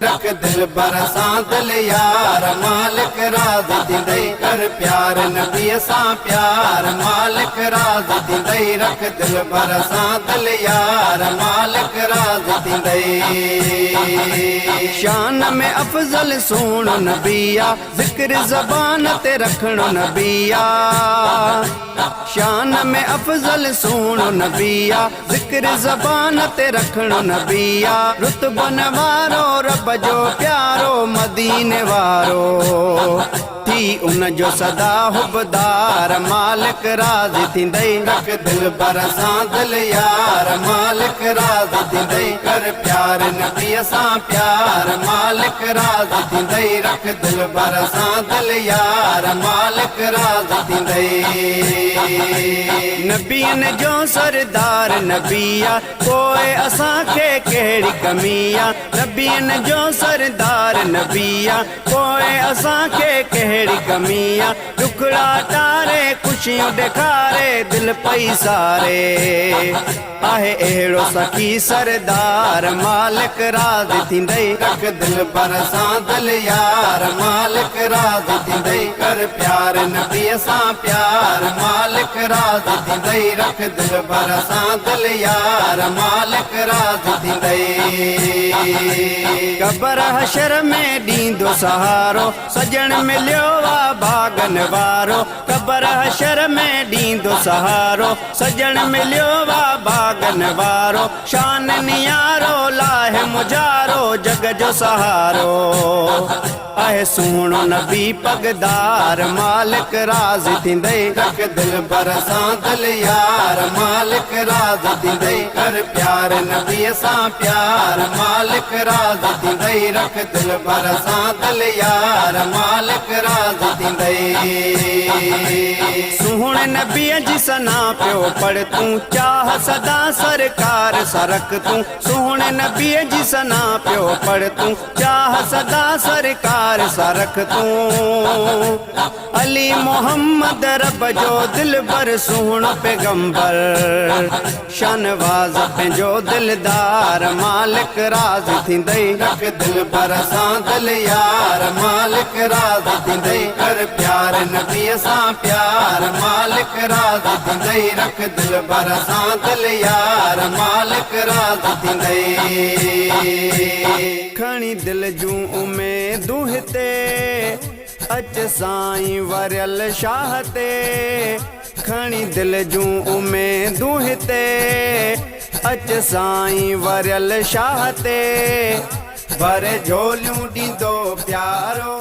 रख दिलबर सां दिल यार मालिक राज दींदई कर प्यार नबी सां प्यार मालिक राज दींदई रख दिलबर सां दिल यार मालिक राज दींदई शान में अफजल सोण नबिया ज़िक्र ज़बान ते रखणो नबिया शान में अफजल सोण नबिया ज़िक्र ज़बान ते रखणो नबिया रुतबन वारो रब जो प्यारो मदीने वारो थी उन जो सदा हुबदार मालिक राज़ थींदई रख दिलबर सां दिल यार मालिक राज़ थींदई कर प्यार नबीअ सां प्यार मालिक राज़ थींदई रख दिलबर सां दिल यार मालिक राज़ थींदई नबियन जो सरदार नबिया कोई असांखे कहिड़ी कमिया नबियन जो सरदार नबिया कोई असांखे कहिड़ी कमिया दुखड़ा टारे खुशियूं ॾेखारे दिल पई सारे आहे अहिड़ो सखी सरदार मालिक राज़ थींदई रख दिलबर सां दिल यार मालिक राज़ थींदई कर प्यार नबीअ सां प्यार मालिक राज़ थींदई रख दिलबर सां दिल यार मालिक राज़ थींदई क़बर हशर में ॾींदो सहारो सजण मिलियो वा भागन वारो क़बर हशर में ॾींदो सहारो सजण मिलियो वा भागन वारो शान नियारो लाहे मुजारो जग जो सहारो आहे सुहिणो नबी पगदार मालिक राज़ थींदई रख दिलबर सां दिल यार मालिक राज़ थींदई कर प्यार नबीअ सां प्यार मालिक राज़ थींदई रख दिलबर सां दिल यार मालिक राज़ थींदई सुहिणे नबीअ जी सना पियो पढ़ तूं चाह सदा सरकार सरक तूं सुहिणे नबीअ जी सना पियो पढ़ तूं चाह सदा सरकार सरक तूं अली मोहम्मद रब जो दिलबर सुहिणो पैगंबर शनवाज़ पंहिंजो दिलदार मालिक राज़ थींदई रख दिलबर सां दिल यार मालिक राज़ थींदई कर प्यार नबीअ सां प्यार मालिक राज़ थींदई रख दिलबर सां दिल यार मालिक राज़ थींदई खणी दिल जूं उमेदूं हिते अच साईं वरियल शाह ते खणी दिल जूं उमेदूं हिते अच साईं वरियल शाह ते भरे झोलियूं ॾींदो प्यारो